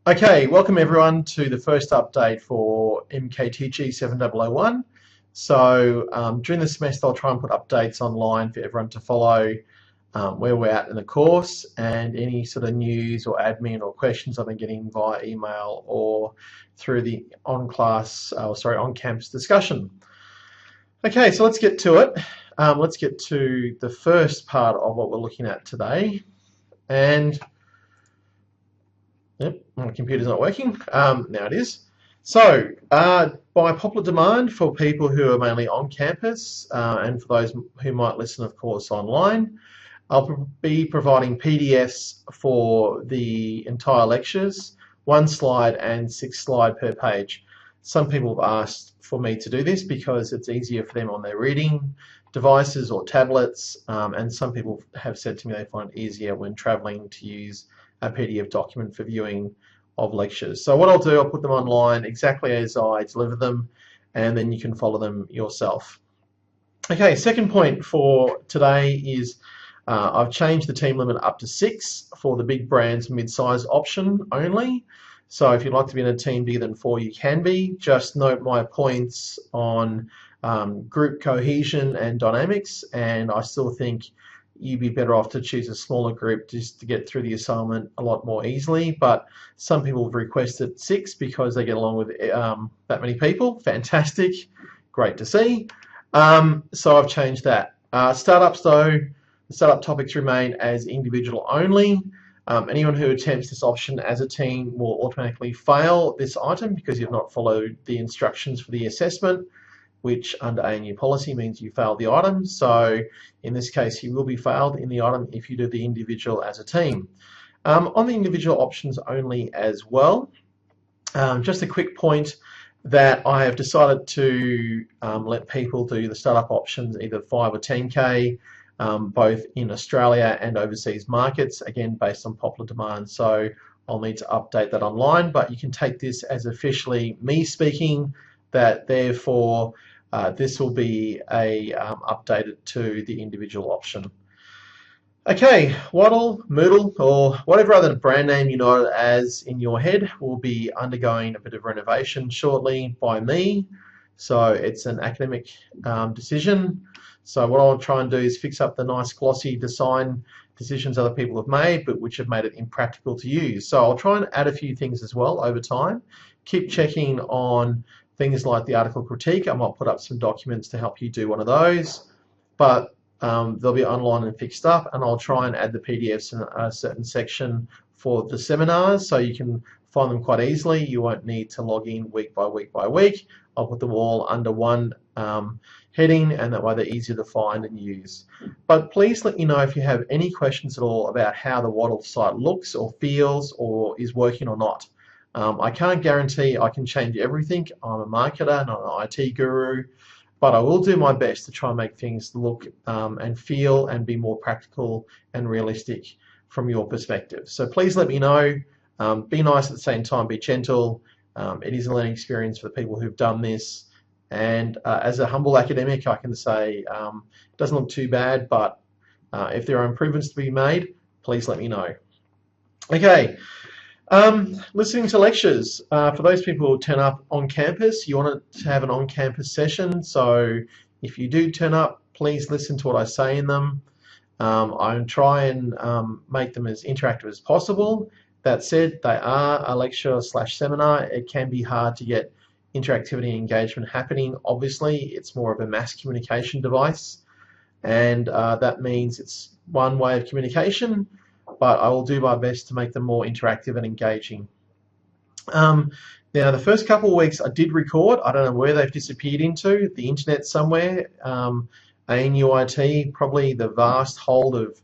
Okay, welcome everyone to the first update for MKTG 7001. During the semester, I'll try and put updates online for everyone to follow where we're at in the course and any sort of news or admin or questions I've been getting via email or through the on-campus discussion. Okay, so let's get to it. Let's get to the first part of what we're looking at today. And yep, my computer's not working. Now it is. By popular demand for people who are mainly on campus and for those who might listen, of course, online, I'll be providing PDFs for the entire lectures, 1 slide and 6 slides per page. Some people have asked for me to do this because it's easier for them on their reading devices or tablets, and some people have said to me they find it easier when traveling to use a PDF document for viewing of lectures. So what I'll do, I'll put them online exactly as I deliver them, and then you can follow them yourself. Okay, second point for today is I've changed the team limit up to 6 for the big brands mid-size option only. So if you'd like to be in a team bigger than 4, you can be. Just note my points on group cohesion and dynamics, and I still think you'd be better off to choose a smaller group just to get through the assignment a lot more easily. But some people have requested 6 because they get along with that many people. Fantastic, great to see. So I've changed that. Startups though, the startup topics remain as individual only. Anyone who attempts this option as a team will automatically fail this item because you've not followed the instructions for the assessment, which under ANU policy means you failed the item. So in this case, you will be failed in the item if you do the individual as a team. On the individual options only as well, just a quick point that I have decided to let people do the startup options either 5 or 10K, both in Australia and overseas markets, again based on popular demand. So I'll need to update that online, but you can take this as officially me speaking, that therefore this will be updated to the individual option. Okay, Waddle, Moodle, or whatever other brand name you know it as in your head will be undergoing a bit of renovation shortly by me. So it's an academic decision. So what I'll try and do is fix up the nice glossy design decisions other people have made, but which have made it impractical to use. So I'll try and add a few things as well over time. Keep checking on things like the article critique. I might put up some documents to help you do one of those, but they'll be online and fixed up, and I'll try and add the PDFs in a certain section for the seminars so you can find them quite easily. You won't need to log in week by week by week. I'll put them all under one heading, and that way they're easier to find and use. But please let me know if you have any questions at all about how the Waddle site looks or feels or is working or not. I can't guarantee I can change everything. I'm a marketer, not an IT guru, but I will do my best to try and make things look and feel and be more practical and realistic from your perspective. So please let me know. Be nice at the same time, be gentle. It is a learning experience for the people who've done this. And as a humble academic, I can say it doesn't look too bad, but if there are improvements to be made, please let me know. Okay. Listening to lectures. For those people who turn up on campus, you want to have an on-campus session. So if you do turn up, please listen to what I say in them. I try and make them as interactive as possible. That said, they are a lecture/seminar. It can be hard to get interactivity and engagement happening. Obviously, it's more of a mass communication device, and that means it's one way of communication, but I will do my best to make them more interactive and engaging. Now, the first couple of weeks I did record. I don't know where they've disappeared into, the internet somewhere. ANUIT, probably the vast hold of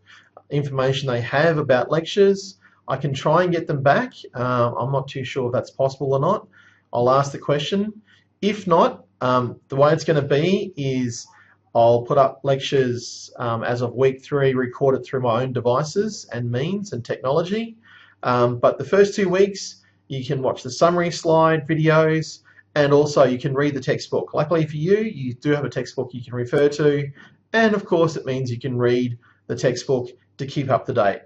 information they have about lectures. I can try and get them back. I'm not too sure if that's possible or not. I'll ask the question. If not, the way it's going to be is I'll put up lectures as of week 3, recorded through my own devices and means and technology. But the first 2 weeks, you can watch the summary slide videos, and also you can read the textbook. Luckily for you, you do have a textbook you can refer to, and of course it means you can read the textbook to keep up to date.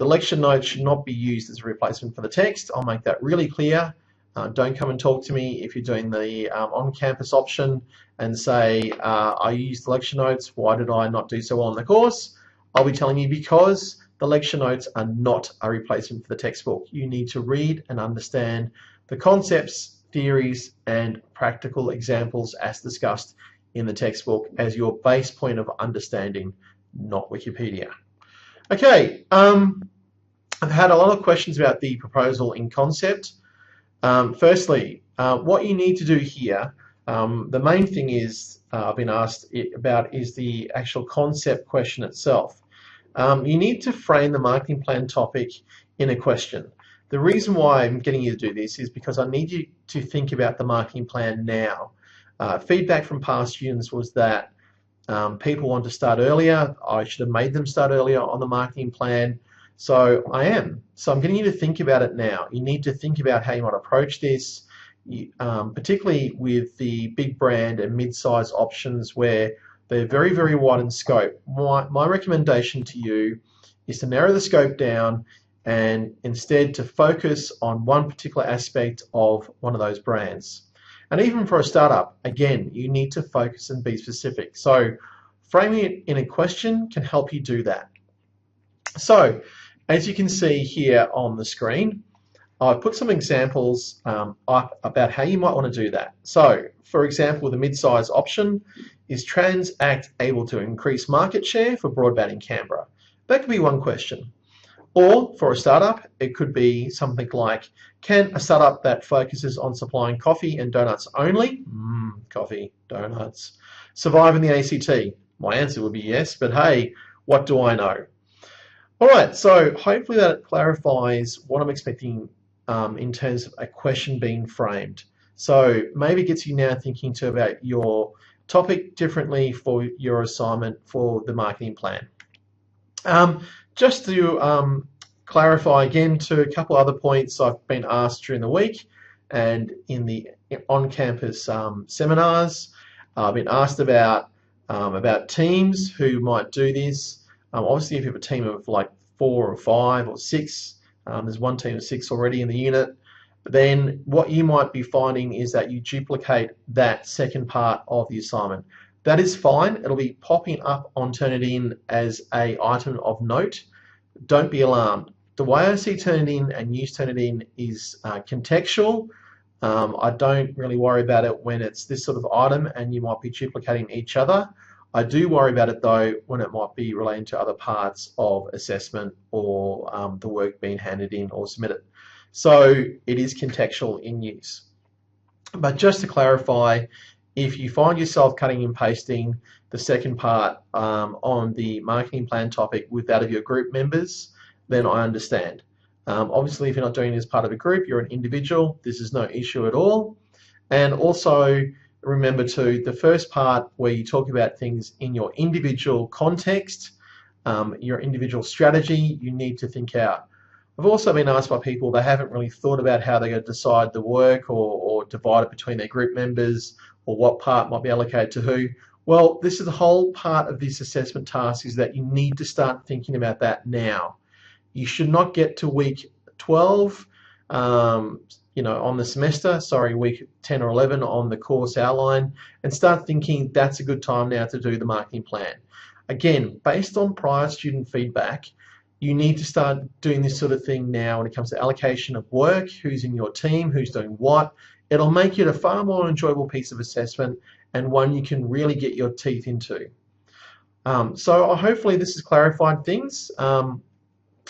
The lecture notes should not be used as a replacement for the text. I'll make that really clear. Don't come and talk to me if you're doing the on-campus option and say, I used the lecture notes, why did I not do so well in the course? I'll be telling you because the lecture notes are not a replacement for the textbook. You need to read and understand the concepts, theories, and practical examples as discussed in the textbook as your base point of understanding, not Wikipedia. Okay, I've had a lot of questions about the proposal in concept. Firstly, what you need to do here, the main thing is I've been asked about is the actual concept question itself. You need to frame the marketing plan topic in a question. The reason why I'm getting you to do this is because I need you to think about the marketing plan now. Feedback from past students was that people want to start earlier. I should have made them start earlier on the marketing plan. So I am. So I'm getting you to think about it now. You need to think about how you might approach this, particularly with the big brand and mid-size options where they're very, very wide in scope. My recommendation to you is to narrow the scope down and instead to focus on one particular aspect of one of those brands. And even for a startup, again, you need to focus and be specific. So framing it in a question can help you do that. So as you can see here on the screen, I've put some examples up about how you might want to do that. So for example, the mid-size option, is Transact able to increase market share for broadband in Canberra? That could be one question. Or for a startup, it could be something like, can a startup that focuses on supplying coffee and donuts only, coffee, donuts, survive in the ACT? My answer would be yes, but hey, what do I know? All right, so hopefully that clarifies what I'm expecting in terms of a question being framed. So maybe it gets you now thinking too about your topic differently for your assignment for the marketing plan. Just to clarify again to a couple other points I've been asked during the week and in the on-campus seminars. I've been asked about teams who might do this. Obviously, if you have a team of like 4 or 5 or 6, there's one team of 6 already in the unit, but then what you might be finding is that you duplicate that second part of the assignment. That is fine. It'll be popping up on Turnitin as an item of note. Don't be alarmed. The way I see Turnitin and use Turnitin is contextual. I don't really worry about it when it's this sort of item and you might be duplicating each other. I do worry about it though when it might be relating to other parts of assessment or the work being handed in or submitted. So it is contextual in use. But just to clarify, if you find yourself cutting and pasting the second part on the marketing plan topic with that of your group members, then I understand. Obviously, if you're not doing it as part of a group, you're an individual, this is no issue at all. And also remember too, the first part where you talk about things in your individual context, your individual strategy, you need to think out. I've also been asked by people they haven't really thought about how they're going to decide the work or divide it between their group members or what part might be allocated to who. Well, this is the whole part of this assessment task is that you need to start thinking about that now. You should not get to week 12, on the semester, week 10 or 11 on the course outline, and start thinking that's a good time now to do the marketing plan. Again, based on prior student feedback, you need to start doing this sort of thing now when it comes to allocation of work, who's in your team, who's doing what. It'll make it a far more enjoyable piece of assessment and one you can really get your teeth into. So hopefully this has clarified things.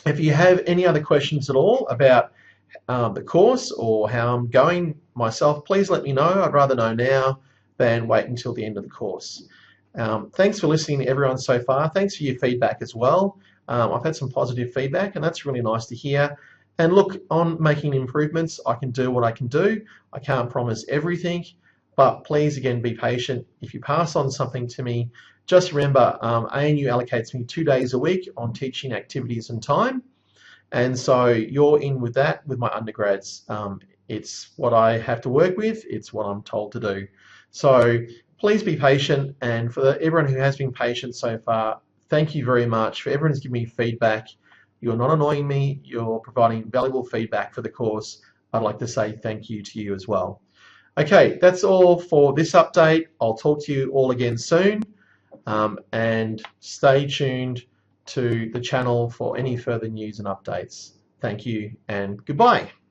If you have any other questions at all about the course or how I'm going myself, please let me know. I'd rather know now than wait until the end of the course. Thanks for listening to everyone so far. Thanks for your feedback as well. I've had some positive feedback and that's really nice to hear. And look, on making improvements, I can do what I can do. I can't promise everything, but please again be patient. If you pass on something to me, just remember ANU allocates me 2 days a week on teaching activities and time. And so you're in with that with my undergrads. It's what I have to work with. It's what I'm told to do. So please be patient. And for everyone who has been patient so far, thank you very much. For everyone who's given me feedback, you're not annoying me, you're providing valuable feedback for the course, I'd like to say thank you to you as well. Okay, that's all for this update. I'll talk to you all again soon, and stay tuned to the channel for any further news and updates. Thank you and goodbye.